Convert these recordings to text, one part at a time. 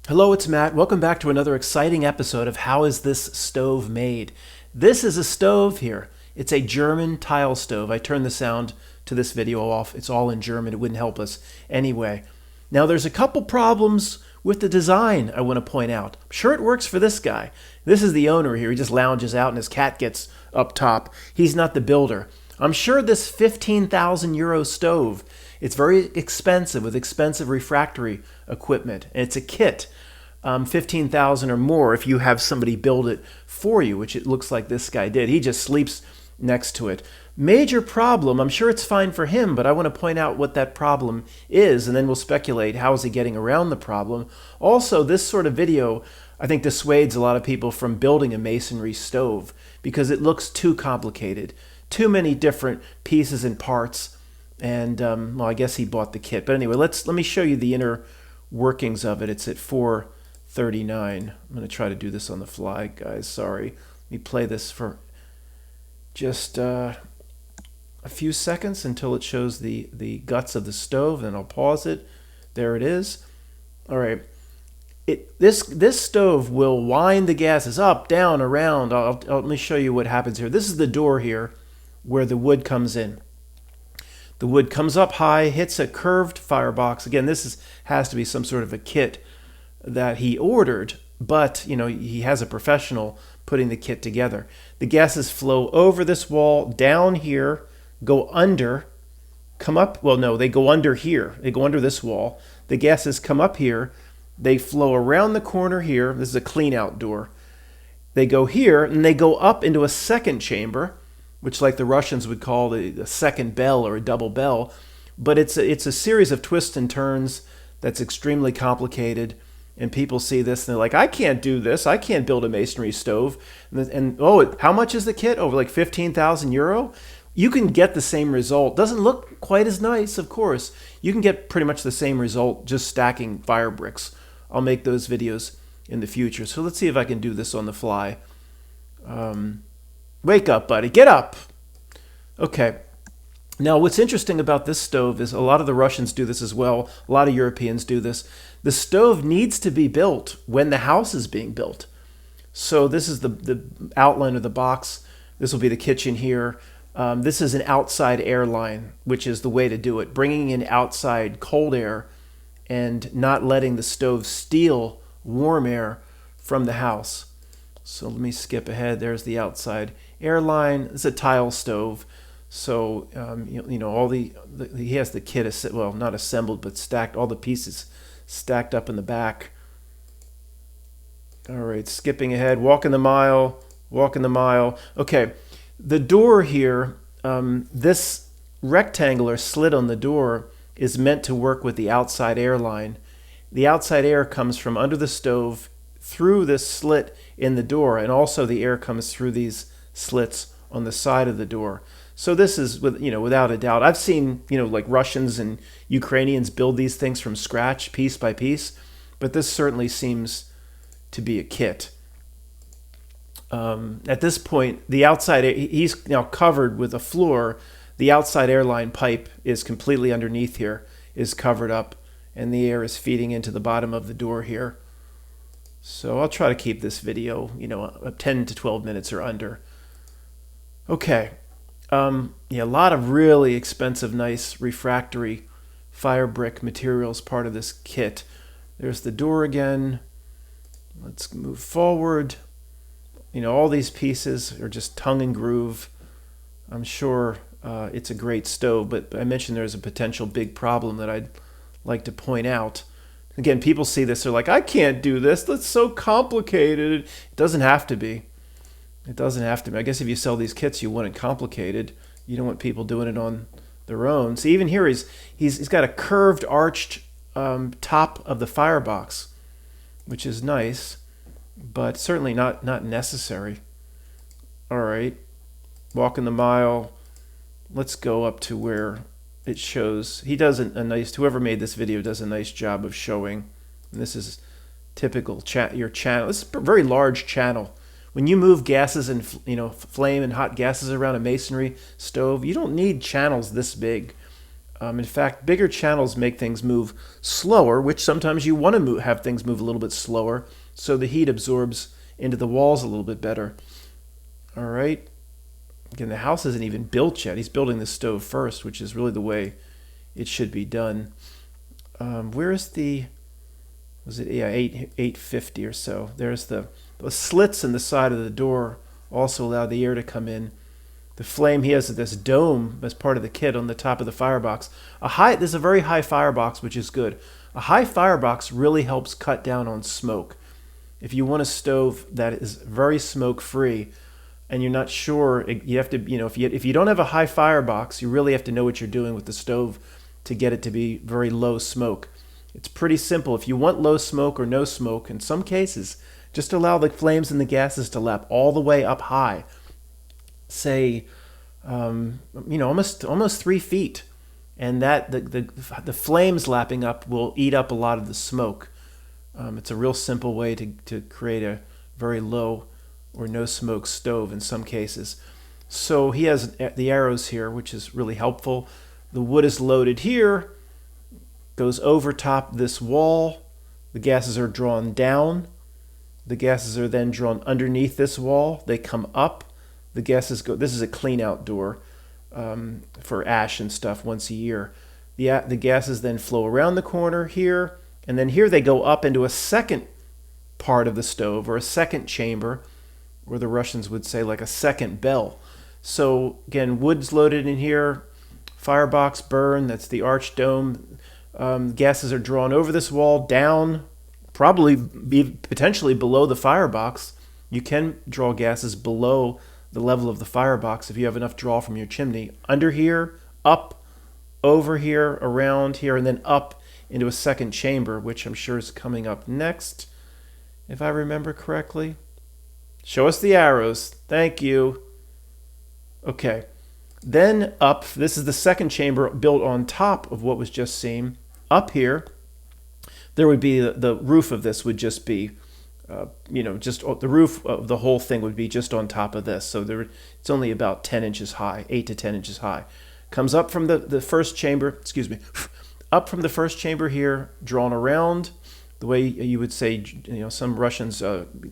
Hello, it's Matt. Welcome back to another exciting episode of How Is This Stove Made? This is a stove here. It's a German tile stove. I turned the sound to this video off. It's all in German. It wouldn't help us anyway. Now, there's a couple problems with the design I want to point out. I'm sure it works for this guy. This is the owner here. He just lounges out and his cat gets up top. He's not the builder. I'm sure this 15,000 euro stove, it's very expensive with expensive refractory equipment. And it's a kit, 15,000 or more if you have somebody build it for you, which it looks like this guy did. He just sleeps next to it. Major problem, I'm sure it's fine for him, but I want to point out what that problem is, and then we'll speculate how is he getting around the problem. Also, this sort of video, I think, dissuades a lot of people from building a masonry stove because it looks too complicated. Too many different pieces and parts, and well, I guess he bought the kit. But anyway, let me show you the inner workings of it. It's at 439. I'm going to try to do this on the fly, guys. Sorry. Let me play this for just a few seconds until it shows the guts of the stove. Then I'll pause it. There it is. All right. This stove will wind the gases up, down, around. Let me show you what happens here. This is the door here where the wood comes in. The wood comes up high, hits a curved firebox. Again, this has to be some sort of a kit that he ordered, but he has a professional putting the kit together. The gases flow over this wall, down here, go under, come up. Well, no, they go under here. They go under this wall. The gases come up here. They flow around the corner here. This is a clean out door. They go here, and they go up into a second chamber, which like the Russians would call the second bell or a double bell. But it's a series of twists and turns that's extremely complicated. And people see this and they're like, I can't do this. I can't build a masonry stove. And oh, how much is the kit? Over like 15,000 euro? You can get the same result. Doesn't look quite as nice, of course. You can get pretty much the same result just stacking fire bricks. I'll make those videos in the future. So let's see if I can do this on the fly. Wake up, buddy. Get up. Okay. Now, what's interesting about this stove is a lot of the Russians do this as well. A lot of Europeans do this. The stove needs to be built when the house is being built. So this is the outline of the box. This will be the kitchen here. This is an outside air line, which is the way to do it. Bringing in outside cold air and not letting the stove steal warm air from the house. So let me skip ahead. There's the outside air line. It's a tile stove. So, all he has the kit, well, not assembled, but stacked, all the pieces stacked up in the back. All right, skipping ahead, walking the mile. Okay, the door here, this rectangular slit on the door is meant to work with the outside air line. The outside air comes from under the stove through this slit in the door, and also the air comes through these slits on the side of the door. So this is, without a doubt. I've seen, like Russians and Ukrainians build these things from scratch, piece by piece, but this certainly seems to be a kit. At this point, the outside, he's now covered with a floor. The outside airline pipe is completely underneath here, is covered up, and the air is feeding into the bottom of the door here. So I'll try to keep this video, 10 to 12 minutes or under. Okay. A lot of really expensive, nice refractory fire brick materials part of this kit. There's the door again. Let's move forward. All these pieces are just tongue and groove. I'm sure it's a great stove, but I mentioned there's a potential big problem that I'd like to point out. Again, people see this, they're like, I can't do this. That's so complicated. It doesn't have to be. It doesn't have to be. I guess if you sell these kits, you want it complicated. You don't want people doing it on their own. See, even here, he's got a curved, arched top of the firebox, which is nice, but certainly not necessary. All right, walking the mile. Let's go up to where it shows. He does whoever made this video does a nice job of showing. And this is typical your channel. This is a very large channel. When you move gases and flame and hot gases around a masonry stove, you don't need channels this big. In fact, bigger channels make things move slower, which sometimes you want to have things move a little bit slower so the heat absorbs into the walls a little bit better. All right. Again, the house isn't even built yet. He's building the stove first, which is really the way it should be done. Where is the, was it, yeah, 850 or so. There's the slits in the side of the door also allow the air to come in. The flame, he has this dome as part of the kit on the top of the firebox. This is a very high firebox, which is good. A high firebox really helps cut down on smoke. If you want a stove that is very smoke-free, and you're not sure, you have to, if you don't have a high firebox, you really have to know what you're doing with the stove to get it to be very low smoke. It's pretty simple. If you want low smoke or no smoke, in some cases, just allow the flames and the gases to lap all the way up high. Say, almost 3 feet, and that the flames lapping up will eat up a lot of the smoke. It's a real simple way to create a very low or no smoke stove in some cases. So he has the arrows here, which is really helpful. The wood is loaded here, goes over top this wall. The gases are drawn down. The gases are then drawn underneath this wall. They come up. The gases go. This is a clean out door for ash and stuff once a year. The gases then flow around the corner here, and then here they go up into a second part of the stove, or a second chamber, or the Russians would say like a second bell. So again, wood's loaded in here, firebox burn, that's the arch dome. Gases are drawn over this wall, down, probably potentially below the firebox. You can draw gases below the level of the firebox if you have enough draw from your chimney. Under here, up, over here, around here, and then up into a second chamber, which I'm sure is coming up next, if I remember correctly. Show us the arrows. Thank you. Okay. Then up, this is the second chamber built on top of what was just seen. Up here, there would be the roof of this would just be, just the roof of the whole thing would be just on top of this. So it's only about 10 inches high, 8 to 10 inches high. Comes up from the first chamber, up from the first chamber here, drawn around, the way you would say, some Russians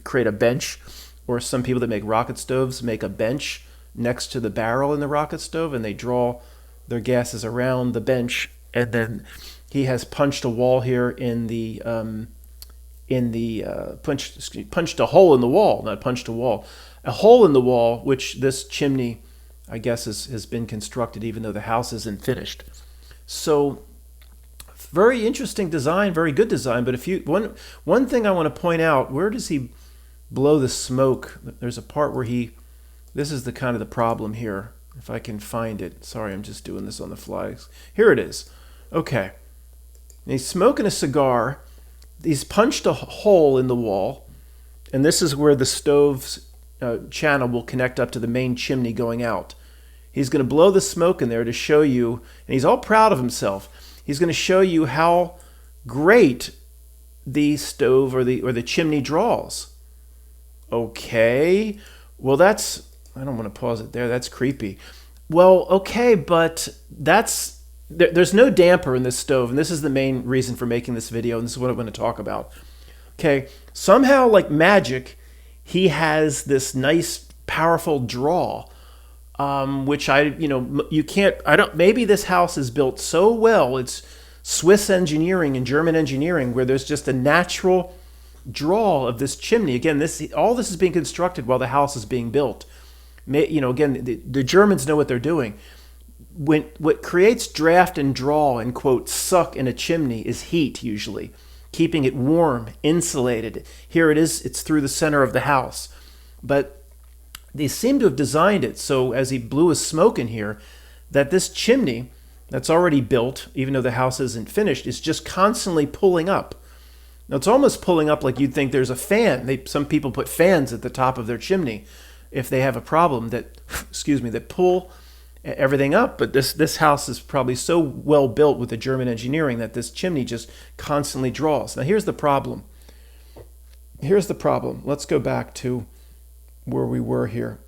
create a bench, or some people that make rocket stoves make a bench next to the barrel in the rocket stove, and they draw their gases around the bench, and then he has punched a wall here punched a hole in the wall, not punched a wall, a hole in the wall, which this chimney, I guess, has been constructed, even though the house isn't finished. So, very interesting design, very good design. But one thing I want to point out, where does he blow the smoke? There's a part where this is the kind of the problem here. If I can find it. Sorry, I'm just doing this on the fly. Here it is. Okay. And he's smoking a cigar. He's punched a hole in the wall, and this is where the stove's channel will connect up to the main chimney going out. He's going to blow the smoke in there to show you, and he's all proud of himself. He's going to show you how great the stove or the chimney draws. Okay, well I don't want to pause it there. That's creepy. Well, okay, but there's no damper in this stove, and this is the main reason for making this video, and this is what I'm going to talk about. Okay, somehow, like magic, he has this nice, powerful draw, which maybe this house is built so well, it's Swiss engineering and German engineering, where there's just a natural draw of this chimney. Again, all this is being constructed while the house is being built. Again, the Germans know what they're doing. What creates draft and draw and, quote, suck in a chimney is heat, usually, keeping it warm, insulated. Here it is, it's through the center of the house. But they seem to have designed it so, as he blew his smoke in here, that this chimney that's already built, even though the house isn't finished, is just constantly pulling up. Now, it's almost pulling up like you'd think there's a fan. Some people put fans at the top of their chimney if they have a problem that pull everything up. But this house is probably so well built with the German engineering that this chimney just constantly draws. Now, here's the problem. Let's go back to where we were here.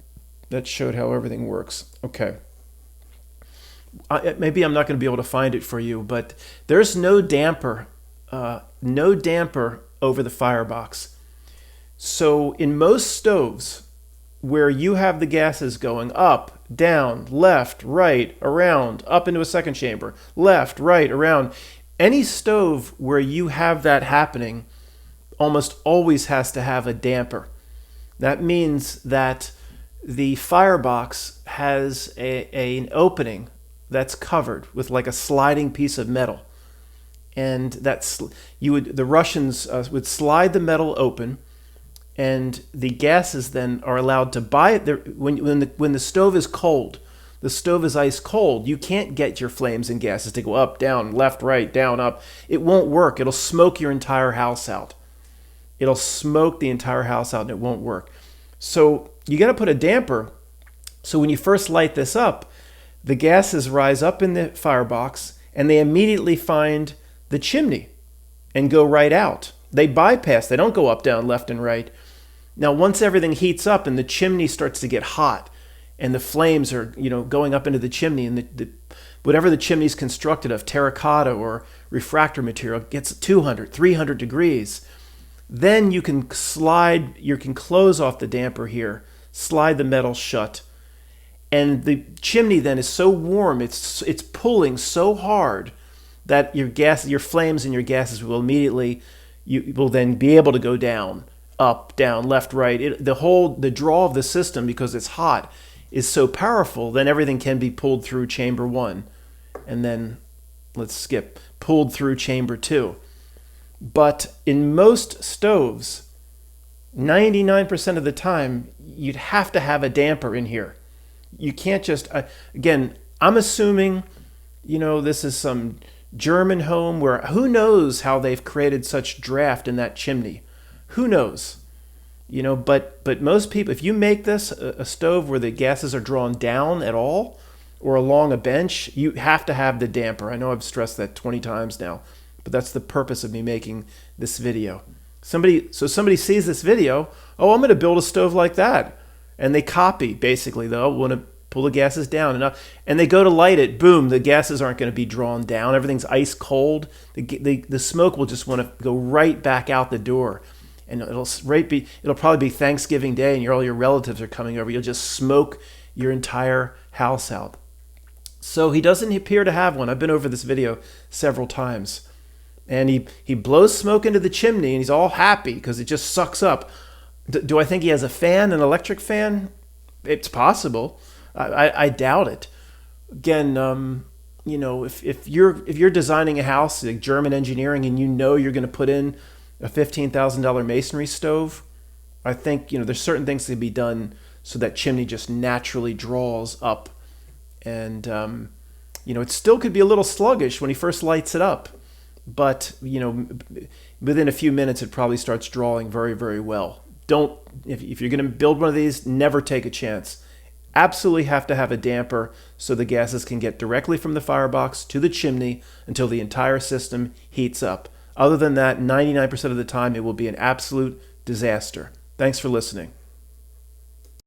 That showed how everything works. Okay. maybe I'm not going to be able to find it for you, but there's no damper, no damper over the firebox. So in most stoves where you have the gases going up, down, left, right, around, up into a second chamber, left, right, around, any stove where you have that happening almost always has to have a damper. That means that the firebox has an opening that's covered with like a sliding piece of metal, and the Russians would slide the metal open, and the gases then are allowed to when the stove is cold. The stove is ice cold. You can't get your flames and gases to go up, down, left, right, down, up. It won't work. It'll smoke your entire house out. It'll smoke the entire house out, and it won't work. So you got to put a damper. So when you first light this up, the gases rise up in the firebox, and they immediately find the chimney and go right out. They bypass. They don't go up, down, left, and right. Now, once everything heats up and the chimney starts to get hot, and the flames are, going up into the chimney, and whatever the chimney's constructed of, terracotta or refractory material, gets 200, 300 degrees. Then you can close off the damper here, slide the metal shut, and the chimney then is so warm, it's pulling so hard that your flames and your gases will immediately, you will then be able to go down, up, down, left, right. The draw of the system, because it's hot, is so powerful, then everything can be pulled through chamber 1, and then pulled through chamber 2. But in most stoves, 99% of the time, you'd have to have a damper in here. You can't just, again, I'm assuming, this is some German home where who knows how they've created such draft in that chimney. Who knows? But most people, if you make this a stove where the gases are drawn down at all or along a bench, you have to have the damper. I know I've stressed that 20 times now, but that's the purpose of me making this video. Somebody sees this video, oh, I'm going to build a stove like that. And they copy, basically, though, want to pull the gases down and they go to light it, boom, the gases aren't going to be drawn down. Everything's ice cold. The smoke will just want to go right back out the door. And it'll probably be Thanksgiving Day, and all your relatives are coming over. You'll just smoke your entire house out. So he doesn't appear to have one. I've been over this video several times. And he blows smoke into the chimney, and he's all happy because it just sucks up. Do I think he has a fan, an electric fan? It's possible. I doubt it. Again, if you're designing a house, like German engineering, and you're going to put in a $15,000 masonry stove, I think there's certain things that can be done so that chimney just naturally draws up, and it still could be a little sluggish when he first lights it up, but within a few minutes it probably starts drawing very, very well. If you're going to build one of these, never take a chance. Absolutely have to have a damper so the gases can get directly from the firebox to the chimney until the entire system heats up. Other than that, 99% of the time, it will be an absolute disaster. Thanks for listening.